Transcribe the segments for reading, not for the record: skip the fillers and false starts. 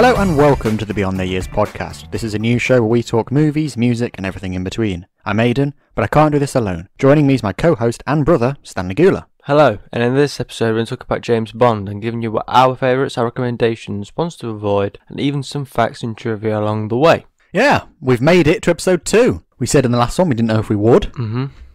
Hello and welcome to the Beyond Their Years podcast. This is a new show where we talk movies, music and everything in between. I'm Aidan, but I can't do this alone. Joining me is my co-host and brother, Stanley Gula. Hello, and in this episode we're going to talk about James Bond and giving you our favourites, our recommendations, ones to avoid, and even some facts and trivia along the way. Yeah, we've made it to episode 2. We said in the last one we didn't know if we would,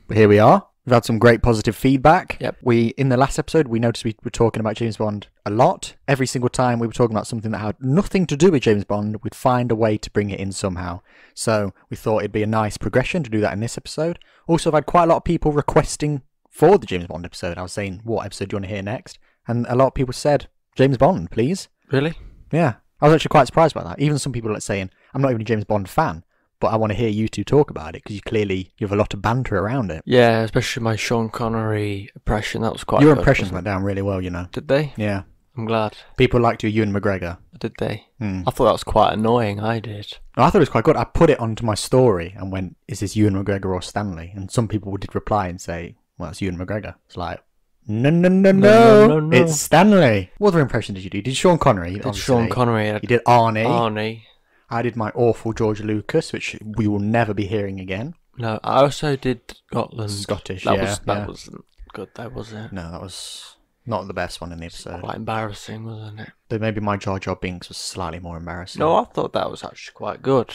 but here we are. We've had some great positive feedback. Yep. In the last episode, we noticed we were talking about James Bond a lot. Every single time we were talking about something that had nothing to do with James Bond, we'd find a way to bring it in somehow. So we thought it'd be a nice progression to do that in this episode. Also, I've had quite a lot of people requesting for the James Bond episode. I was saying, what episode do you want to hear next? And a lot of people said, James Bond, please. Really? Yeah. I was actually quite surprised by that. Even some people are saying, I'm not even a James Bond fan, but I want to hear you two talk about it because you have a lot of banter around it. Yeah, especially my Sean Connery impression. That was quite Your good, impressions went down really well, you know. Did they? Yeah. I'm glad. People liked your Ewan McGregor. Did they? Mm. I thought that was quite annoying. I did. I thought it was quite good. I put it onto my story and went, is this Ewan McGregor or Stanley? And some people did reply and say, well, it's Ewan McGregor. It's like, no, it's Stanley. What other impression did you do? Did Sean Connery? Did Sean Connery. You did Arnie. Arnie. I did my awful George Lucas, which we will never be hearing again. No, I also did Scotland. Scottish, That wasn't good though, was it? No, that was not the best one in the episode. Quite embarrassing, wasn't it? But maybe my Jar Jar Binks was slightly more embarrassing. No, I thought that was actually quite good.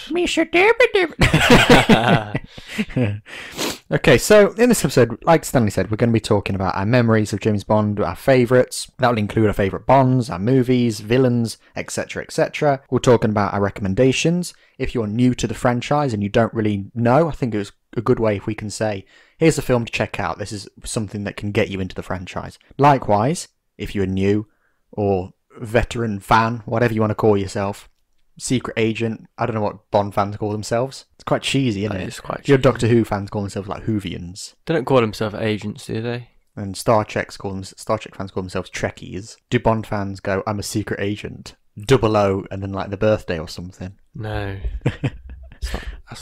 Okay, so in this episode, like Stanley said, we're going to be talking about our memories of James Bond, our favourites. That will include our favourite Bonds, our movies, villains, etc, etc. We're talking about our recommendations. If you're new to the franchise and you don't really know, I think it was a good way if we can say, here's a film to check out. This is something that can get you into the franchise. Likewise, if you're new or veteran fan, whatever you want to call yourself, secret agent, I don't know what Bond fans call themselves. It's quite cheesy, isn't it? It's quite Your cheesy. Doctor Who fans call themselves like Whovians. They don't call themselves agents, do they? And Star Trek fans call themselves Trekkies. Do Bond fans go, I'm a secret agent, 00, and then like the birthday or something? No.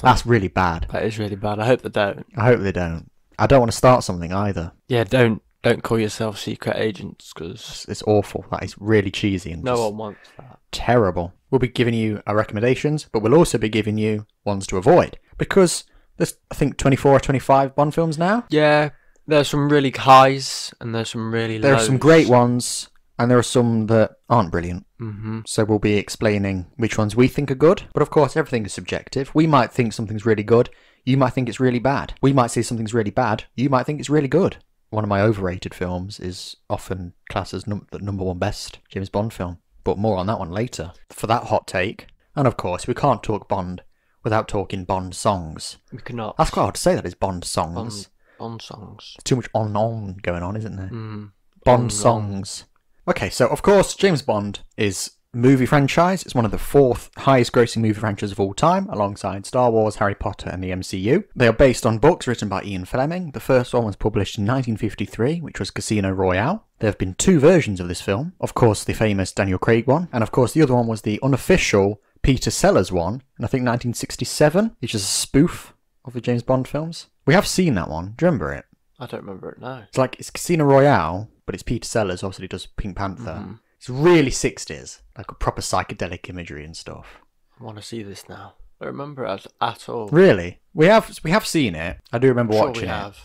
That's really bad. That is really bad. I hope they don't. I hope they don't. I don't want to start something either. Yeah, don't call yourself secret agents because It's awful. That is really cheesy and no just one wants that. terrible. We'll be giving you our recommendations, but we'll also be giving you ones to avoid. Because there's, I think, 24 or 25 Bond films now. Yeah, there's some really highs and there's some really There lows. are some great ones, and there are some that aren't brilliant. Mm-hmm. So we'll be explaining which ones we think are good. But of course, everything is subjective. We might think something's really good. You might think it's really bad. We might say something's really bad. You might think it's really good. One of my overrated films is often classed as the number one best James Bond film. But more on that one later. For that hot take. And of course, we can't talk Bond without talking Bond songs. We cannot. That's quite hard to say, that is Bond songs. Bond songs. There's too much on going on, isn't there? Mm. Bond songs. Okay, so of course, James Bond is a movie franchise. It's one of the 4th highest grossing movie franchises of all time, alongside Star Wars, Harry Potter and the MCU. They are based on books written by Ian Fleming. The first one was published in 1953, which was Casino Royale. There have been 2 versions of this film. Of course, the famous Daniel Craig one, and of course the other one was the unofficial Peter Sellers one, in I think 1967, which is a spoof of the James Bond films. We have seen that one. Do you remember it? I don't remember it now. It's Casino Royale, but it's Peter Sellers, obviously does Pink Panther. Mm-hmm. It's really 60s, like a proper psychedelic imagery and stuff. I want to see this now. I don't remember it at all. Really? We have seen it. I do remember watching we it. have.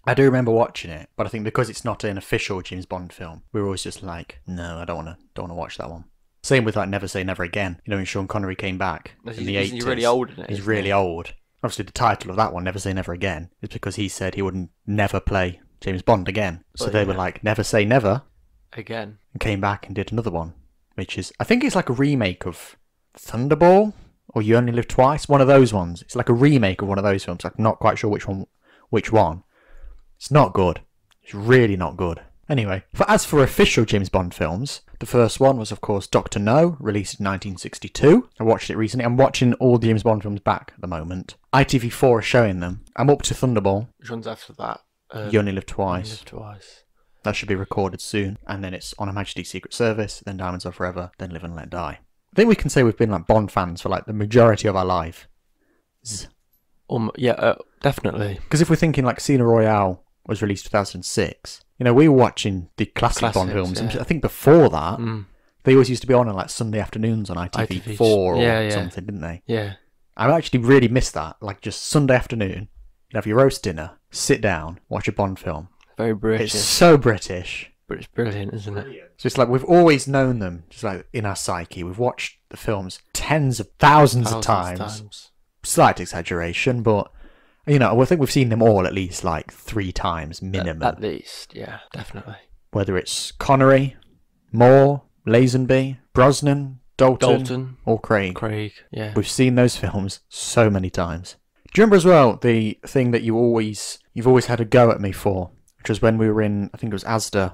I do remember watching it, but I think because it's not an official James Bond film, we were always just like, no, I don't want to watch that one. Same with like Never Say Never Again. You know, when Sean Connery came back in the 80s. He's really old in it. He's really old. Obviously, the title of that one, Never Say Never Again, is because he said he would never play James Bond again. So But they yeah. were like, Never Say Never, Again. and came back and did another one, which is, I think it's like a remake of Thunderball or You Only Live Twice, one of those ones. It's like a remake of one of those films. I'm not quite sure which one. It's not good. It's really not good. Anyway, as for official James Bond films, the first one was, of course, Dr. No, released in 1962. I watched it recently. I'm watching all the James Bond films back at the moment. ITV4 is showing them. I'm up to Thunderball. Which one's after that? You Only Live Twice. Twice. That should be recorded soon. And then it's On Her Majesty's Secret Service, then Diamonds Are Forever, then Live and Let Die. I think we can say we've been like Bond fans for like the majority of our life. Yeah, definitely. Because if we're thinking like Casino Royale was released 2006, you know, we were watching the classic Bond films. yeah. And I think before that, They always used to be on like Sunday afternoons on ITV4 or something, didn't they? Yeah. I actually really miss that. Like just Sunday afternoon, you'd have your roast dinner, sit down, watch a Bond film. Very British. It's so British. But it's brilliant, isn't it? So it's like we've always known them, just like in our psyche. We've watched the films tens of thousands of times. Slight exaggeration, but you know, I think we've seen them all at least like 3 times minimum. At least, yeah, definitely. Whether it's Connery, Moore, Lazenby, Brosnan, Dalton, or Craig. Yeah. We've seen those films so many times. Do you remember as well the thing that you've always had a go at me for, which was when we were in, I think it was Asda,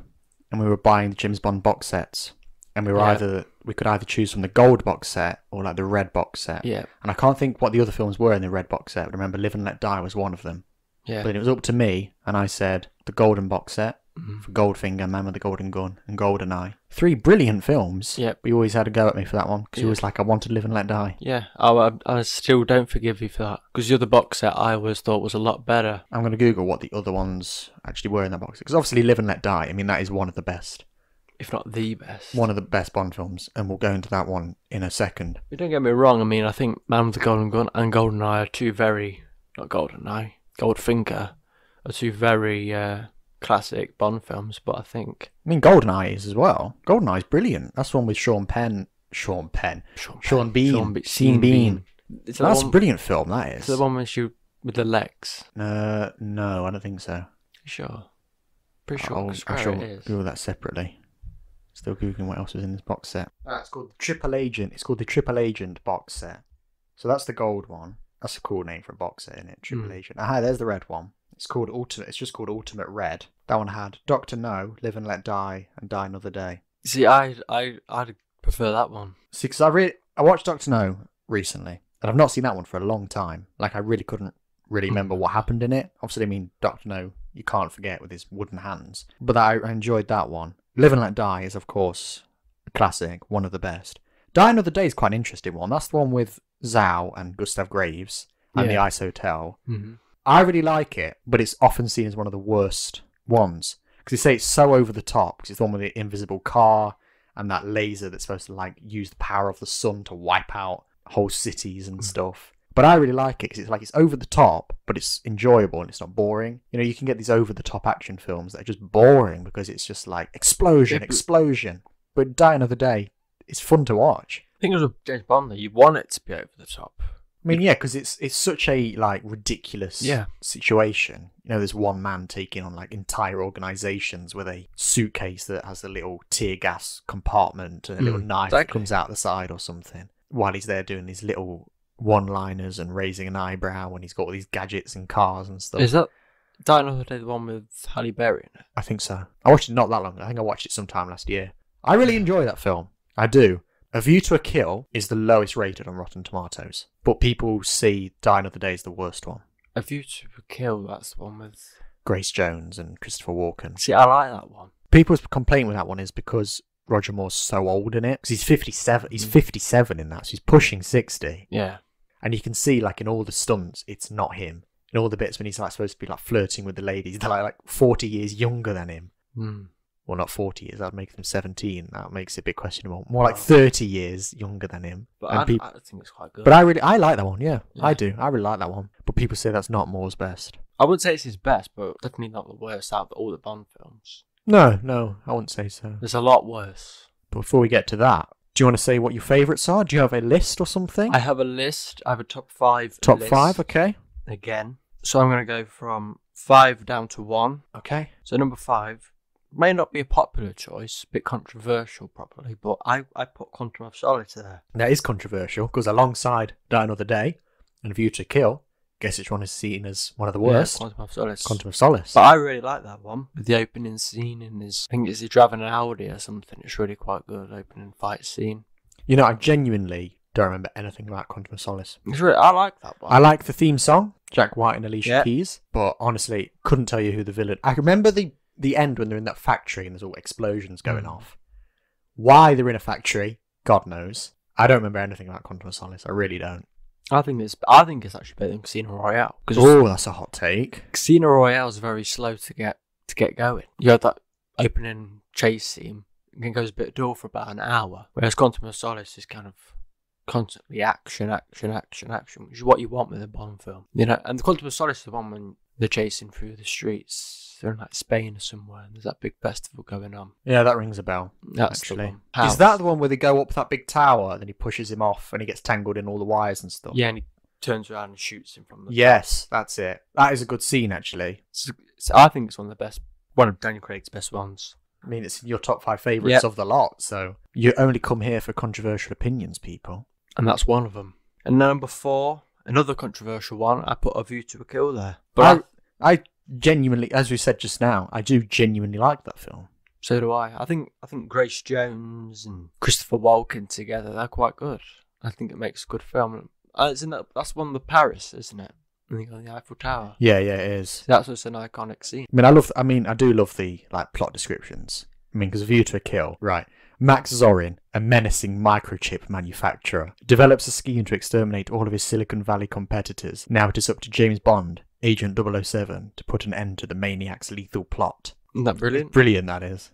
and we were buying the James Bond box sets, and we could either choose from the gold box set or like the red box set. Yeah. And I can't think what the other films were in the red box set. But I remember Live and Let Die was one of them. Yeah. But it was up to me, and I said the golden box set for Goldfinger, Man with the Golden Gun, and GoldenEye. 3 brilliant films. Yep. But you always had a go at me for that one because you was like, I wanted Live and Let Die. Yeah. I still don't forgive you for that because the other box set I always thought was a lot better. I'm going to Google what the other ones actually were in that box set because obviously Live and Let Die, I mean, that is one of the best. If not the best. One of the best Bond films, and we'll go into that one in a second. But don't get me wrong, I mean, I think Man with the Golden Gun and GoldenEye are two very... Not GoldenEye, Goldfinger are two very classic Bond films, but I think... I mean, GoldenEye is as well. GoldenEye is brilliant. That's the one with Sean Bean. Sean Bean. That's a brilliant film, that is. Is the one with the legs? No, I don't think so. Sure. Pretty sure. I shall Google that separately. Still Googling what else was in this box set. It's called the Triple Agent. It's called the Triple Agent box set. So that's the gold one. That's a cool name for a box set, isn't it? Triple Agent. Hi, there's the red one. It's called Ultimate. It's just called Ultimate Red. That one had Dr. No, Live and Let Die, and Die Another Day. See, I'd prefer that one. See, because I watched Dr. No recently, and I've not seen that one for a long time. Like, I really couldn't really remember what happened in it. Obviously, I mean, Dr. No, you can't forget with his wooden hands. But I enjoyed that one. Live and Let Die is, of course, a classic, one of the best. Die Another Day is quite an interesting one. That's the one with Zhao and Gustav Graves and the Ice Hotel. Mm-hmm. I really like it, but it's often seen as one of the worst ones. Because they say it's so over the top, because it's the one with the invisible car and that laser that's supposed to like use the power of the sun to wipe out whole cities and stuff. But I really like it because it's over the top, but it's enjoyable and it's not boring. You know, you can get these over the top action films that are just boring because it's just like explosion. But Die Another Day, it's fun to watch. I think it was with James Bond that you want it to be over the top. I mean, yeah, because it's such a like ridiculous situation. You know, there's one man taking on like entire organisations with a suitcase that has a little tear gas compartment and a little knife that comes out the side or something. While he's there doing these little one-liners and raising an eyebrow when he's got all these gadgets and cars and stuff. Is that Die Another Day the one with Halle Berry in it? I think so. I watched it not that long ago. I think I watched it sometime last year. I really enjoy that film. I do. A View to a Kill is the lowest rated on Rotten Tomatoes, but people see Die Another Day as the worst one. A View to a Kill, that's the one with Grace Jones and Christopher Walken. See, I like that one. People's complaint with that one is because Roger Moore's so old in it. Because he's 57. He's 57 in that, so he's pushing 60. Yeah. And you can see, like, in all the stunts, it's not him. In all the bits when he's like supposed to be like flirting with the ladies, they're like 40 years younger than him. Well, not 40 years. That would make them 17. That makes it a bit questionable. More like 30 years younger than him. But I think it's quite good. But I like that one. Yeah, I do. I really like that one. But people say that's not Moore's best. I wouldn't say it's his best, but definitely not the worst out of all the Bond films. No, I wouldn't say so. There's a lot worse. But before we get to that, do you want to say what your favourites are? Do you have a list or something? I have a list. I have a top 5 Top list 5, okay. Again. So I'm going to go from 5 down to 1. Okay. So number 5 may not be a popular choice, a bit controversial probably, but I put Quantum of Solace there. That is controversial, because alongside Die Another Day and View to Kill, guess which one is seen as one of the worst? Quantum of Solace. Quantum of Solace. But I really like that one. With the opening scene in his... I think it's he's driving an Audi or something. It's really quite good, opening fight scene. You know, I genuinely don't remember anything about Quantum of Solace. I like that one. I like the theme song, Jack White and Alicia Keys, but honestly, couldn't tell you who the villain... I remember the end when they're in that factory and there's all explosions going off. Why they're in a factory, God knows. I don't remember anything about Quantum of Solace. I really don't. I think it's actually better than Casino Royale. Oh, that's a hot take. Casino Royale is very slow to get going. You have that opening chase scene. it goes a bit dull for about an hour. Whereas Quantum of Solace is kind of constantly action, which is what you want with a Bond film. You know, and the Quantum of Solace is the one when they're chasing through the streets. They're in like Spain or somewhere, and there's that big festival going on. Yeah, that rings a bell. That's actually. The one. Is that the one where they go up that big tower and then he pushes him off and he gets tangled in all the wires and stuff? Yeah, and he turns around and shoots him from the Yes, that's it. That is a good scene, actually. I think it's one of Daniel Craig's best ones. I mean, it's in your top 5 favourites of the lot, so you only come here for controversial opinions, people. And that's one of them. And number 4, another controversial one, I put A View to a Kill there. But I genuinely, as we said just now, I do genuinely like that film. So do I. I think Grace Jones and Christopher Walken together, they're quite good. I think it makes a good film. That's one of the Paris, isn't it? And you got the Eiffel Tower. Yeah, it is. So that's just an iconic scene. I do love the plot descriptions. I mean, because A View to a Kill, right? Max Zorin, a menacing microchip manufacturer, develops a scheme to exterminate all of his Silicon Valley competitors. Now it is up to James Bond, Agent 007, to put an end to the maniac's lethal plot. Isn't that brilliant? Brilliant, that is.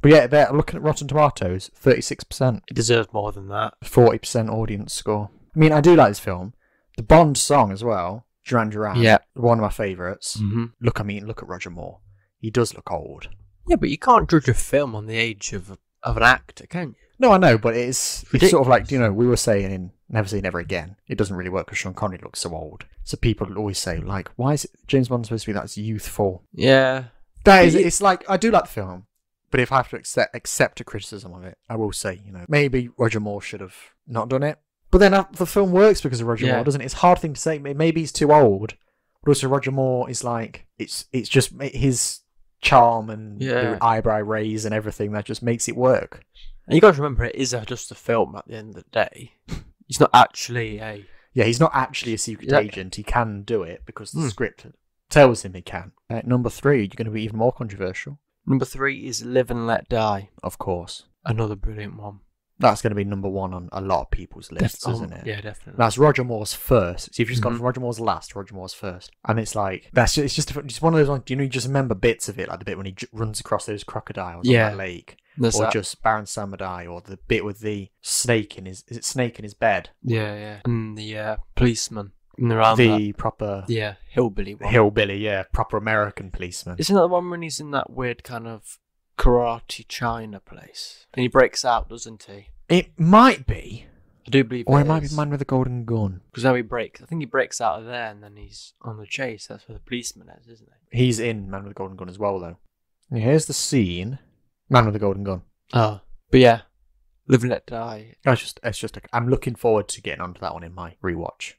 But yeah, they're looking at Rotten Tomatoes, 36%. It deserves more than that. 40% audience score. I mean, I do like this film. The Bond song as well, Duran Duran, yeah, one of my favourites. Mm-hmm. Look at Roger Moore. He does look old. Yeah, but you can't judge a film on the age of an actor, can you? No, I know, but it's sort of like, we were saying in Never Say Never Again, it doesn't really work because Sean Connery looks so old. So people always say, like, why is James Bond supposed to be that youthful? Yeah. It's like, I do like the film, but if I have to accept a criticism of it, I will say, maybe Roger Moore should have not done it. But then the film works because of Roger Moore, doesn't it? It's a hard thing to say. Maybe he's too old, but also Roger Moore is like, it's just his charm and the eyebrow raise and everything that just makes it work. And you got to remember, it is just a film at the end of the day. He's not actually he's not actually a secret agent. He can do it because the script tells him he can. Number 3, you're going to be even more controversial. Number 3 is Live and Let Die. Of course. Another brilliant one. That's going to be number 1 on a lot of people's lists, isn't it? Yeah, definitely. That's Roger Moore's first. So you've just gone from Roger Moore's last to Roger Moore's first. And it's like, it's just one of those ones, you just remember bits of it, like the bit when he runs across those crocodiles on that lake. Just Baron Samedi, or the bit with the snake in his bed? Yeah. And the policeman. Proper... Yeah, hillbilly one. Hillbilly, proper American policeman. Isn't that the one when he's in that weird kind of karate China place? And he breaks out, doesn't he? It might be. I do believe Or it might be Man with a Golden Gun. Because now I think he breaks out of there and then he's on the chase. That's where the policeman is, isn't he? He's in Man with a Golden Gun as well, though. And here's the scene. Man with a Golden Gun. Oh. But yeah. Live and Let Die. I'm looking forward to getting onto that one in my rewatch.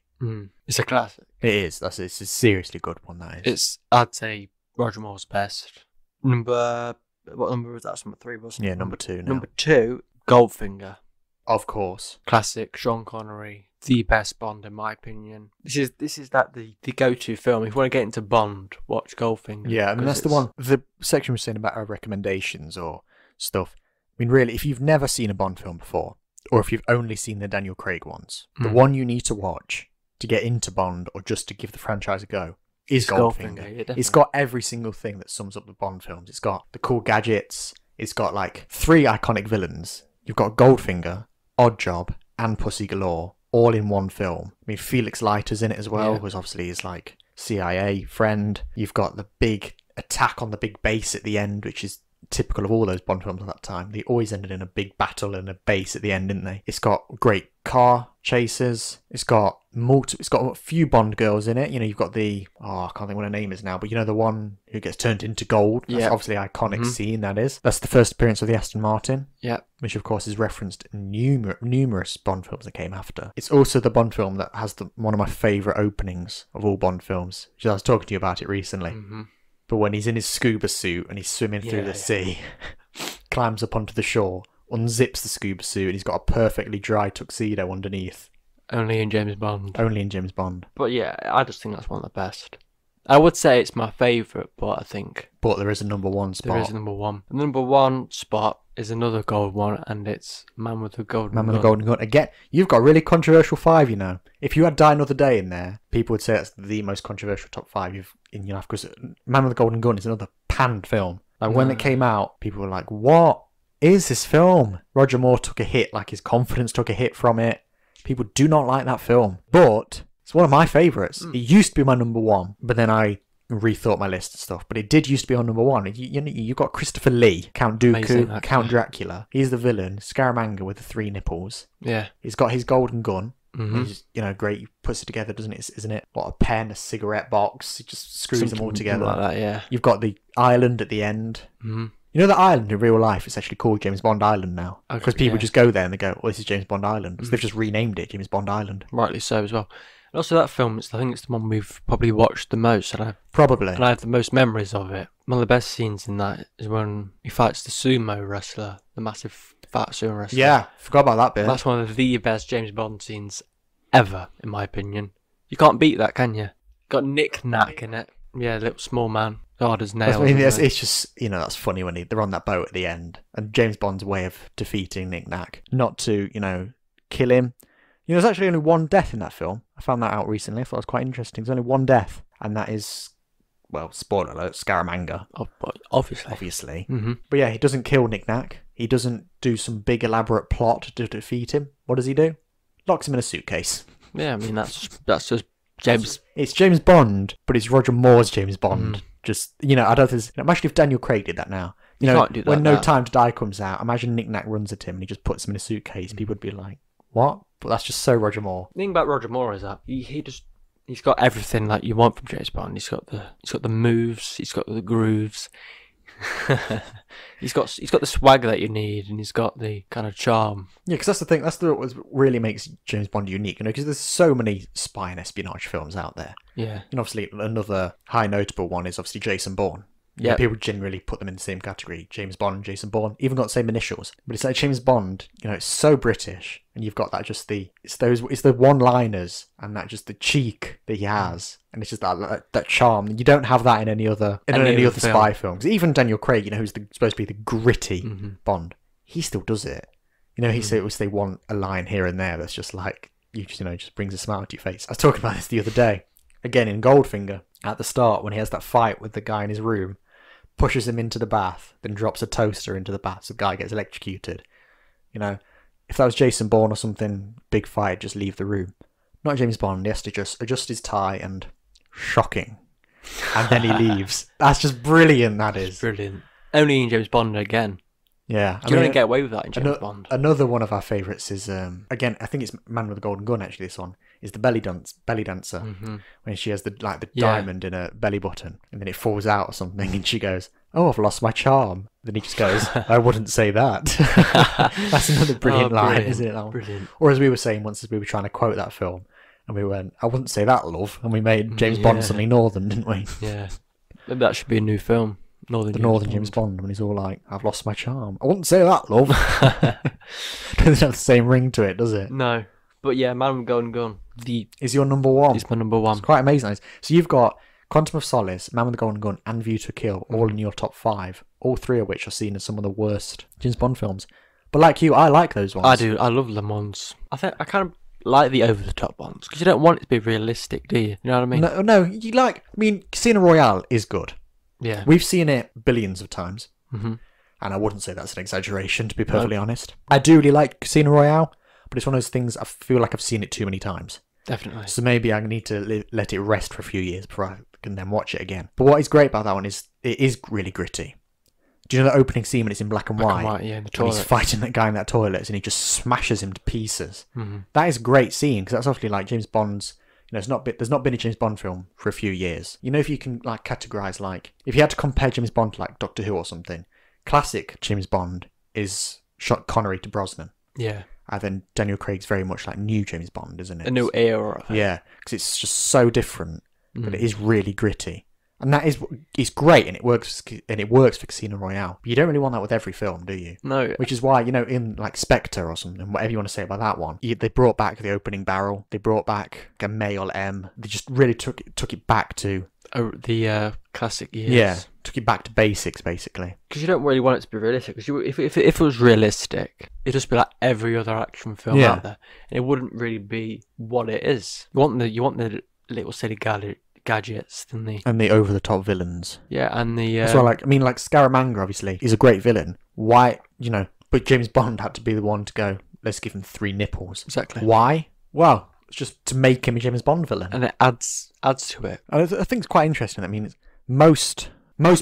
It's a classic. It is. It's a seriously good one, that is. I'd say Roger Moore's best. What number was that? Number 3, wasn't it? Yeah, number 2 now. Number 2, Goldfinger. Of course. Classic, Sean Connery. The best Bond, in my opinion. This is the go-to film. If you want to get into Bond, watch Goldfinger. Yeah, I mean, that's the one. The section we're saying about our recommendations or stuff. I mean, really, if you've never seen a Bond film before, or if you've only seen the Daniel Craig ones, the one you need to watch to get into Bond or just to give the franchise a go is Goldfinger. Yeah, it's got every single thing that sums up the Bond films. It's got the cool gadgets. It's got like 3 iconic villains. You've got Goldfinger, Oddjob, and Pussy Galore, all in one film. I mean, Felix Leiter's in it as well, who's obviously his like CIA friend. You've got the big attack on the big base at the end, which is typical of all those Bond films at that time. They always ended in a big battle and a base at the end, didn't they? It's got great car chases. It's got a few Bond girls in it. You've got I can't think what her name is now, but the one who gets turned into gold. That's obviously an iconic scene, that is. That's the first appearance of the Aston Martin. Yeah. Which of course is referenced in numerous Bond films that came after. It's also the Bond film that has one of my favourite openings of all Bond films. I was talking to you about it recently. Mm-hmm. But when he's in his scuba suit and he's swimming through the sea, climbs up onto the shore, unzips the scuba suit, and he's got a perfectly dry tuxedo underneath. Only in James Bond. But yeah, I just think that's one of the best. I would say it's my favourite, but there is a number 1 spot. There is a number 1. The number 1 spot is another gold one, and it's Man with the Golden Gun. Man with the Golden Gun. Again, you've got a really controversial 5, If you had Die Another Day in there, people would say that's the most controversial top 5 you've in your life, because Man with the Golden Gun is another panned film. Like, when it came out, people were like, what is this film? Roger Moore took a hit, like his confidence took a hit from it. People do not like that film, but it's one of my favourites. It used to be my number one, but then I rethought my list and stuff. But it did used to be on number one. You got Christopher Lee, Count Dooku, Count Dracula. He's the villain, Scaramanga with the 3 nipples. Yeah. He's got his golden gun. He's, great. He puts it together, doesn't it? Isn't it? What, a pen, a cigarette box. He just screws them all together. Like that, yeah. You've got the island at the end. You know the island in real life? It's actually called James Bond Island now. Because people just go there and they go, "Oh, this is James Bond Island." So they've just renamed it James Bond Island. Rightly so as well. And also that film, I think it's the one we've probably watched the most. Probably. And I have the most memories of it. One of the best scenes in that is when he fights the sumo wrestler, the massive fat sumo wrestler. Yeah, forgot about that bit. That's one of the best James Bond scenes ever, in my opinion. You can't beat that, can you? Got Nick Knack in it. Yeah, little small man. Hard as nails. It's just, that's funny when they're on that boat at the end. And James Bond's way of defeating Nick Knack. Not to, kill him. There's actually only one death in that film. I found that out recently. I thought it was quite interesting. There's only one death. And that is, well, spoiler alert, Scaramanga. Oh, obviously. But yeah, he doesn't kill Nick Knack. He doesn't do some big elaborate plot to defeat him. What does he do? Locks him in a suitcase. Yeah, I mean, that's just James. It's James Bond, but it's Roger Moore's James Bond. Just, I don't think... Imagine if Daniel Craig did that now. Can't do that when now. No Time to Die comes out, imagine Nick Knack runs at him and he just puts him in a suitcase. People would be like, what? But that's just so Roger Moore. The thing about Roger Moore is that he's got everything that you want from James Bond. He's got the moves, he's got the grooves. he's got the swagger that you need, and he's got the kind of charm. Yeah, because that's the thing. That's what really makes James Bond unique. Because there's so many spy and espionage films out there. Yeah. And obviously another high notable one is obviously Jason Bourne. Yeah, people generally put them in the same category. James Bond and Jason Bourne, even got the same initials. But it's like James Bond, it's so British, and you've got that it's the one-liners and that just the cheek that he has, and it's just that charm. You don't have that in any other spy films. Even Daniel Craig, who's supposed to be the gritty Bond, he still does it. He says they want a line here and there that's just like just brings a smile to your face. I was talking about this the other day, again in Goldfinger at the start when he has that fight with the guy in his room. Pushes him into the bath, then drops a toaster into the bath, so the guy gets electrocuted. If that was Jason Bourne or something, big fight, just leave the room. Not James Bond, he has to just adjust his tie and shocking. And then he leaves. That's just brilliant, that is. Brilliant. Only in James Bond again. Yeah. You don't get away with that in James Bond. Another one of our favourites is, again, I think it's Man with the Golden Gun, actually, this one, is the belly dancer. When she has the diamond in her belly button, and then it falls out or something, and she goes, "Oh, I've lost my charm." Then he just goes, "I wouldn't say that." That's another brilliant line, isn't it? Brilliant. Or as we were saying once as we were trying to quote that film, and we went, "I wouldn't say that, love," and we made James Bond suddenly Northern, didn't we? Yeah. Maybe that should be a new film. Northern James Bond, when he's all like, "I've lost my charm." I wouldn't say that, love. Doesn't have the same ring to it, does it? No. But yeah, Man with the Golden Gun. Is your number one? It's my number one. It's quite amazing. So you've got Quantum of Solace, Man with the Golden Gun, and View to a Kill, all in your top 5. All 3 of which are seen as some of the worst James Bond films. But like you, I like those ones. I do. I love them ones. I think I kind of like the over-the-top ones, because you don't want it to be realistic, do you? You know what I mean? No. Casino Royale is good. Yeah. We've seen it billions of times. And I wouldn't say that's an exaggeration, to be perfectly honest. I do really like Casino Royale, but it's one of those things I feel like I've seen it too many times. Definitely. So maybe I need to let it rest for a few years before I can then watch it again. But what is great about that one is it is really gritty. Do you know the opening scene when it's in black and white? Yeah, in the toilet. And he's fighting that guy in that toilet and he just smashes him to pieces. That is a great scene, because that's obviously like James Bond's... there's not been a James Bond film for a few years. If you can categorise if you had to compare James Bond to Doctor Who or something, classic James Bond is Sean Connery to Brosnan. Yeah. And then Daniel Craig's very much like new James Bond, isn't it? A new era. Yeah, because it's just so different, but it is really gritty, and it's great, and it works for Casino Royale. But you don't really want that with every film, do you? No. Which is why in Spectre or something, whatever you want to say about that one, they brought back the opening barrel. They brought back a male M. They just really took it back to the classic years. Yeah, took it back to basics, basically. Because you don't really want it to be realistic. Because if it was realistic, it'd just be like every other action film out there, and it wouldn't really be what it is. You want the little silly gadgets than the And the over-the-top villains. yeah, and the That's why, like, I mean, like, Scaramanga, obviously, is a great villain. Why, but James Bond had to be the one to go, let's give him 3 nipples. exactly. Why? Well, it's just to make him a James Bond villain. And it adds to it. And I think it's quite interesting. I mean, most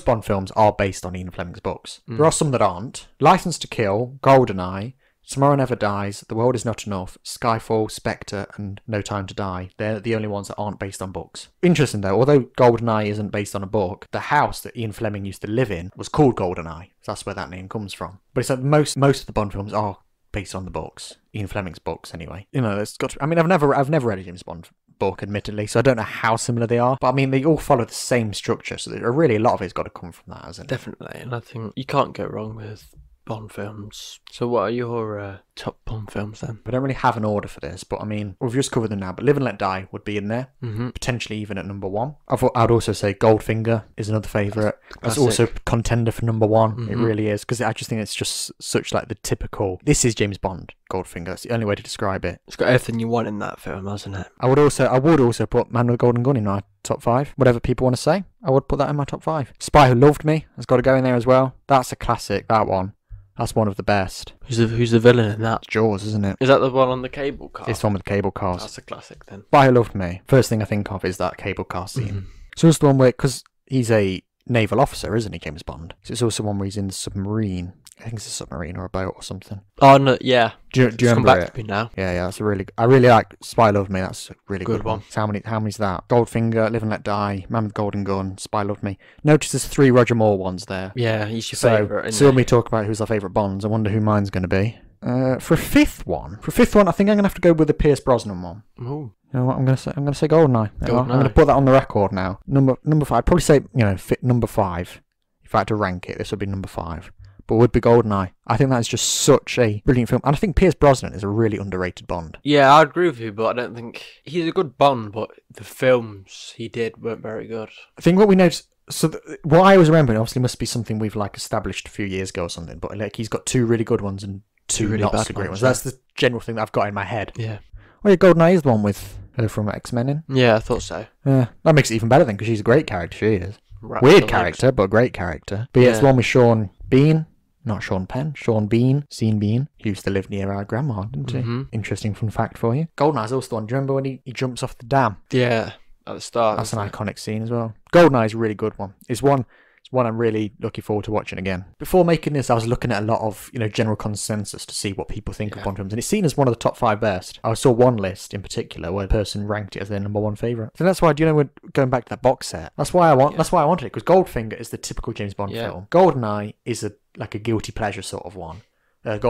Bond films are based on Ian Fleming's books. There are some that aren't. License to Kill, GoldenEye, Tomorrow Never Dies, The World Is Not Enough, Skyfall, Spectre, and No Time to Die. They're the only ones that aren't based on books. Interesting though, although GoldenEye isn't based on a book, the house that Ian Fleming used to live in was called GoldenEye. So that's where that name comes from. But it's like most of the Bond films are based on the books. Ian Fleming's books, anyway. It's got. I mean, I've never read a James Bond book, admittedly, so I don't know how similar they are. But I mean, they all follow the same structure, so really a lot of it's got to come from that, hasn't it? Definitely, and I think you can't go wrong with Bond films. So what are your top Bond films then? I don't really have an order for this, but I mean, we've just covered them now. But Live and Let Die would be in there, Mm-hmm. potentially even at number 1. I'd also say Goldfinger is another favourite. That's Classic. also contender for number 1. It Mhm. really is, because I just think it's just such like the typical. This is James Bond. Goldfinger. That's the only way to describe it. It's got everything you want in that film, hasn't it? I would also put Man with the Golden Gun in my top 5. Whatever people want to say, I would put that in my top 5. Spy Who Loved Me has got to go in there as well. That's a classic. That one. That's one of the best. Who's the villain in that? It's Jaws, isn't it? Is that the one on the cable car? It's the one with the cable cars. That's a classic then. Spy Who Loved Me. First thing I think of is that cable car scene. Mhm. So it's the one where, because he's a naval officer, isn't he, James Bond? So it's also one where he's in the submarine. I think it's a submarine or a boat or something. Oh no, yeah. Do you It's come remember back it? to me now. Yeah, that's I really like Spy Loved Me. That's a really good Good one. one. So how many's that? Goldfinger, Live and Let Die, Man with the Golden Gun, Spy Loved Me. Notice there's 3 Roger Moore ones there. Yeah, he's your So, favourite. when we talk about who's our favourite Bonds, I wonder who mine's going to be. For a fifth one, I think I'm going to have to go with the Pierce Brosnan one. Ooh. You know what? I'm going to say GoldenEye. I'm going to GoldenEye. put that on the record now. Number 5. I'd probably say fit number 5. If I had to rank it, this would be number 5. But it would be GoldenEye. I think that's just such a brilliant film, and I think Pierce Brosnan is a really underrated Bond. Yeah, I agree with you, but I don't think he's a good Bond. But the films he did weren't very good. I think what we noticed. So what I was remembering obviously must be something we've like established a few years ago or something. But like he's got 2 really good ones and 2 really not bad so great ones. ones, yeah. That's the general thing that I've got in my head. Yeah. Oh yeah, GoldenEye is the one with her from X-Men in. Yeah, I thought so. Yeah, that makes it even better then, because she's a great character. She is. Right, Weird so character, but great character. But yeah, it's the Yeah. one with Sean Bean. Not Sean Penn. Sean Bean. Sean Bean. He used to live near our grandma, didn't he? Mhm. Interesting fun fact for you. GoldenEye's also the one. Do you remember when he jumps off the dam? Yeah, at the start. That's an isn't it? iconic scene as well. GoldenEye's a really good one. It's one I'm really looking forward to watching again. Before making this, I was looking at a lot of general consensus to see what people think of Yeah. Bond films, and it's seen as one of the top 5 best. I saw one list in particular where a person ranked it as their number 1 favourite. So that's why, we're going back to that box set. That's why I want. Yeah. That's why I wanted it, because Goldfinger is the typical James Bond Yeah. film. GoldenEye is like a guilty pleasure sort of one. Man with